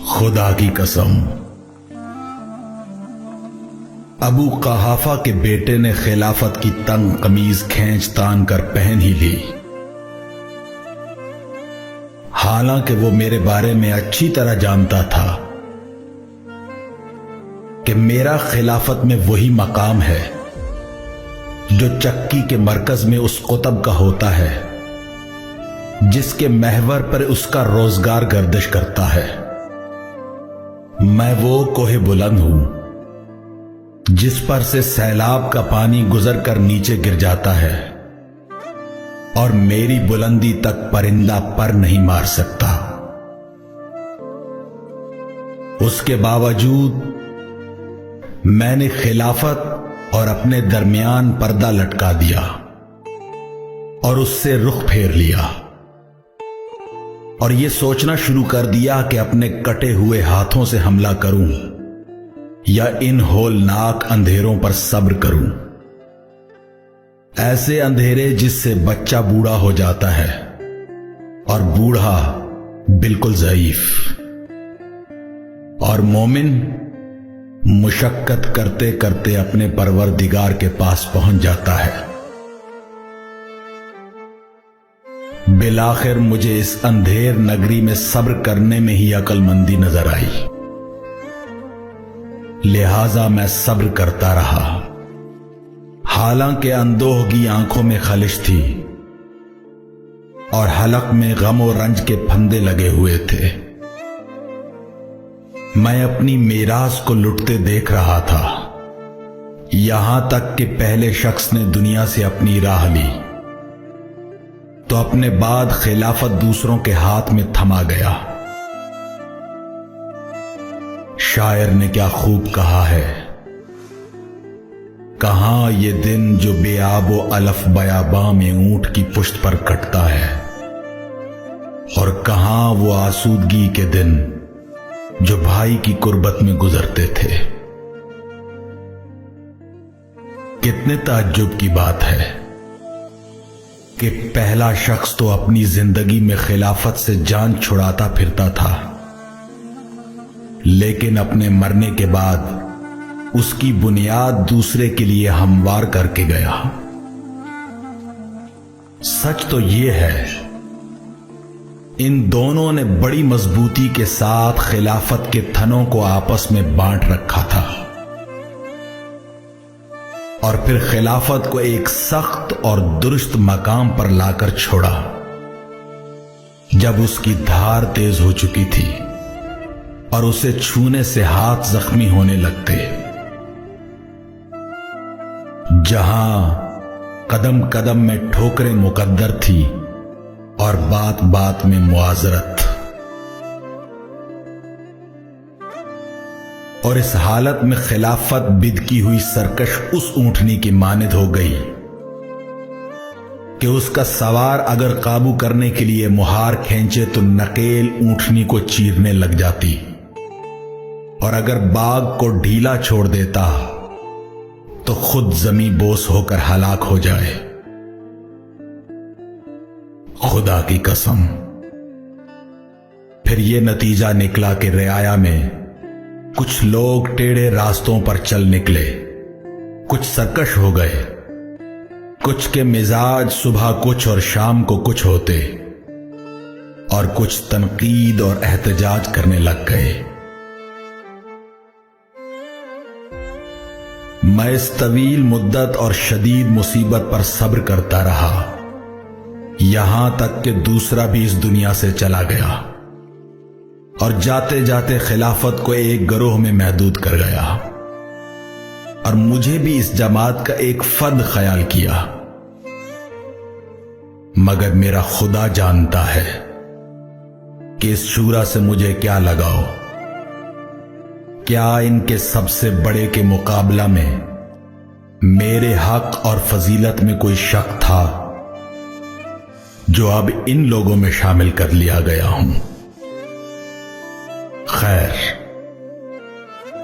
खुदा की कसम, अबू कहाफा के बेटे ने खिलाफत की तंग कमीज खींच तान कर पहन ही ली। हालांकि वो मेरे बारे में अच्छी तरह जानता था कि मेरा खिलाफत में वही मकाम है जो चक्की के मरकज में उस कुतब का होता है जिसके महवर पर उसका रोजगार गर्दिश करता है। मैं वो कोहे बुलंद हूं जिस पर से सैलाब का पानी गुजर कर नीचे गिर जाता है और मेरी बुलंदी तक परिंदा पर नहीं मार सकता। उसके बावजूद मैंने खिलाफत और अपने दरमियान पर्दा लटका दिया और उससे रुख फेर लिया और यह सोचना शुरू कर दिया कि अपने कटे हुए हाथों से हमला करूं या इन होलनाक अंधेरों पर सब्र करूं। ऐसे अंधेरे जिससे बच्चा बूढ़ा हो जाता है और बूढ़ा बिल्कुल ज़ईफ, और मोमिन मुशक्कत करते करते अपने परवरदिगार के पास पहुंच जाता है। बिलाखिर मुझे इस अंधेर नगरी में सब्र करने में ही अक्लमंदी नजर आई, लिहाजा मैं सब्र करता रहा। हालांकि अंदोह की आंखों में खलिश थी और हलक में गम और रंज के फंदे लगे हुए थे। मैं अपनी मीरास को लुटते देख रहा था, यहां तक कि पहले शख्स ने दुनिया से अपनी राह ली तो अपने बाद खिलाफत दूसरों के हाथ में थमा गया। शायर ने क्या खूब कहा है, कहां ये दिन जो बेआबो अलफ बयाबा में ऊंट की पुश्त पर कटता है, और कहां वो आसूदगी के दिन जो भाई की कुर्बत में गुजरते थे। कितने ताज्जुब की बात है कि पहला शख्स तो अपनी जिंदगी में खिलाफत से जान छुड़ाता फिरता था, लेकिन अपने मरने के बाद उसकी बुनियाद दूसरे के लिए हमवार करके गया। सच तो यह है, इन दोनों ने बड़ी मजबूती के साथ खिलाफत के थनों को आपस में बांट रखा था और फिर खिलाफत को एक सख्त और दुरुस्त मकाम पर लाकर छोड़ा जब उसकी धार तेज हो चुकी थी और उसे छूने से हाथ जख्मी होने लगते। जहां कदम कदम में ठोकरें मुकद्दर थी और बात बात में मुआजरत, और इस हालत में खिलाफत बिदकी हुई सरकश उस ऊंटनी की मानिद हो गई कि उसका सवार अगर काबू करने के लिए मुहार खींचे तो नकेल ऊंटनी को चीरने लग जाती, और अगर बाग को ढीला छोड़ देता तो खुद जमी बोस होकर हलाक हो जाए। खुदा की कसम, फिर यह नतीजा निकला कि रियाया में कुछ लोग टेढ़े रास्तों पर चल निकले, कुछ सरकश हो गए, कुछ के मिजाज सुबह कुछ और शाम को कुछ होते, और कुछ तनकीद और एहतजाज करने लग गए। मैं इस तवील मुद्दत और शदीद मुसीबत पर सब्र करता रहा, यहां तक कि दूसरा भी इस दुनिया से चला गया और जाते जाते खिलाफत को एक गिरोह में महदूद कर गया, और मुझे भी इस जमात का एक फर्द ख्याल किया। मगर मेरा खुदा जानता है कि इस शूरा से मुझे क्या लगाओ। क्या इनके सबसे बड़े के मुकाबला में मेरे हक और फजीलत में कोई शक था जो अब इन लोगों में शामिल कर लिया गया हूं? खैर,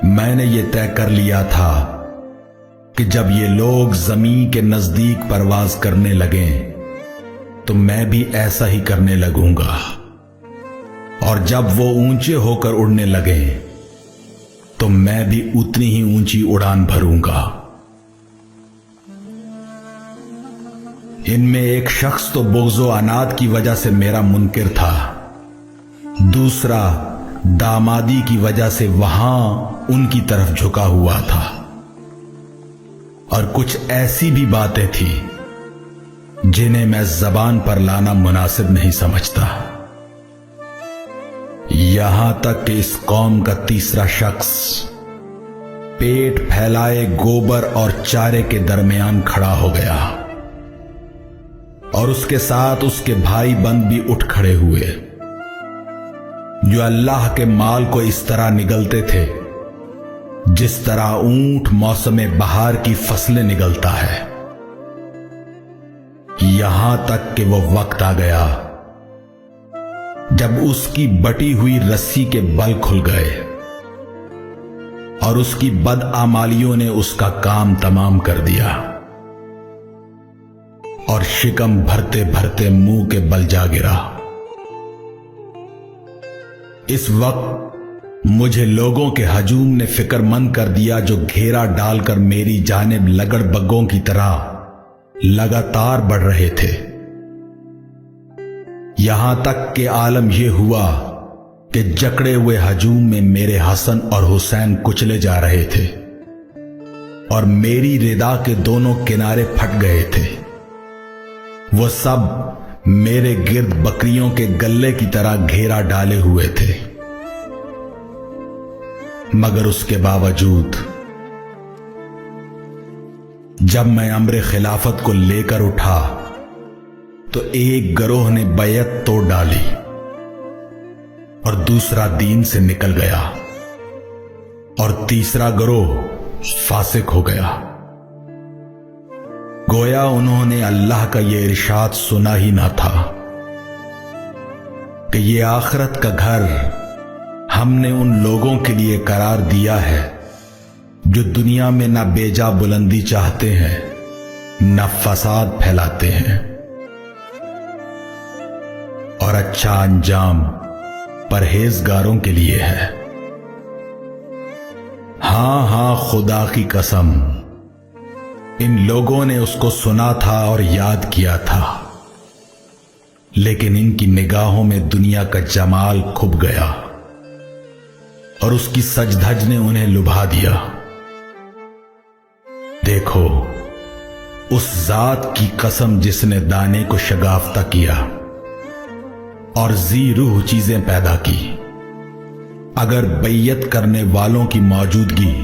मैंने ये तय कर लिया था कि जब ये लोग जमीन के नजदीक परवाज करने लगें तो मैं भी ऐसा ही करने लगूंगा। اور جب وہ اونچے ہو کر اڑنے لگے تو میں بھی اتنی ہی اونچی اڑان بھروں گا۔ ان میں ایک شخص تو بغض و عناد کی وجہ سے میرا منکر تھا، دوسرا دامادی کی وجہ سے وہاں ان کی طرف جھکا ہوا تھا، اور کچھ ایسی بھی باتیں تھیں جنہیں میں زبان پر لانا مناسب نہیں سمجھتا۔ یہاں تک کہ اس قوم کا تیسرا شخص پیٹ پھیلائے گوبر اور چارے کے درمیان کھڑا ہو گیا، اور اس کے ساتھ اس کے بھائی بند بھی اٹھ کھڑے ہوئے، جو اللہ کے مال کو اس طرح نگلتے تھے جس طرح اونٹ موسم بہار کی فصلیں نگلتا ہے۔ یہاں تک کہ وہ وقت آ گیا جب اس کی بٹی ہوئی رسی کے بل کھل گئے اور اس کی بدعمالیوں نے اس کا کام تمام کر دیا، اور شکم بھرتے بھرتے منہ کے بل جا گرا۔ اس وقت مجھے لوگوں کے ہجوم نے فکر مند کر دیا جو گھیرا ڈال کر میری جانب لگڑ بگوں کی طرح لگاتار بڑھ رہے تھے، یہاں تک کہ عالم یہ ہوا کہ جکڑے ہوئے ہجوم میں میرے حسن اور حسین کچلے جا رہے تھے، اور میری ردا کے دونوں کنارے پھٹ گئے تھے۔ وہ سب میرے گرد بکریوں کے گلے کی طرح گھیرا ڈالے ہوئے تھے، مگر اس کے باوجود جب میں امر خلافت کو لے کر اٹھا تو ایک گروہ نے بیعت توڑ ڈالی اور دوسرا دین سے نکل گیا، اور تیسرا گروہ فاسق ہو گیا۔ گویا انہوں نے اللہ کا یہ ارشاد سنا ہی نہ تھا کہ یہ آخرت کا گھر ہم نے ان لوگوں کے لیے قرار دیا ہے جو دنیا میں نہ بیجا بلندی چاہتے ہیں نہ فساد پھیلاتے ہیں، اور اچھا انجام پرہیزگاروں کے لیے ہے۔ ہاں ہاں، خدا کی قسم، ان لوگوں نے اس کو سنا تھا اور یاد کیا تھا، لیکن ان کی نگاہوں میں دنیا کا جمال کھپ گیا اور اس کی سج دھج نے انہیں لبھا دیا۔ دیکھو، اس ذات کی قسم جس نے دانے کو شگافتہ کیا اور ذی روح چیزیں پیدا کی، اگر بیعت کرنے والوں کی موجودگی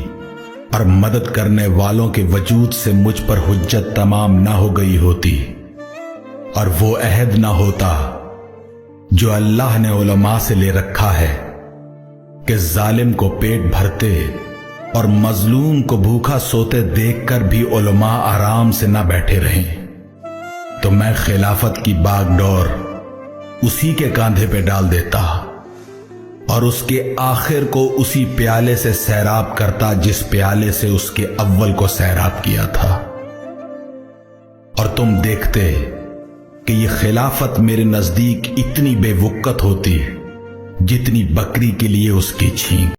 اور مدد کرنے والوں کے وجود سے مجھ پر حجت تمام نہ ہو گئی ہوتی، اور وہ عہد نہ ہوتا جو اللہ نے علماء سے لے رکھا ہے کہ ظالم کو پیٹ بھرتے اور مظلوم کو بھوکا سوتے دیکھ کر بھی علماء آرام سے نہ بیٹھے رہیں، تو میں خلافت کی باغ ڈور اسی کے کاندھے پہ ڈال دیتا اور اس کے آخر کو اسی پیالے سے سیراب کرتا جس پیالے سے اس کے اول کو سیراب کیا تھا، اور تم دیکھتے کہ یہ خلافت میرے نزدیک اتنی بے وقت ہوتی جتنی بکری کے لیے اس کی چھینک۔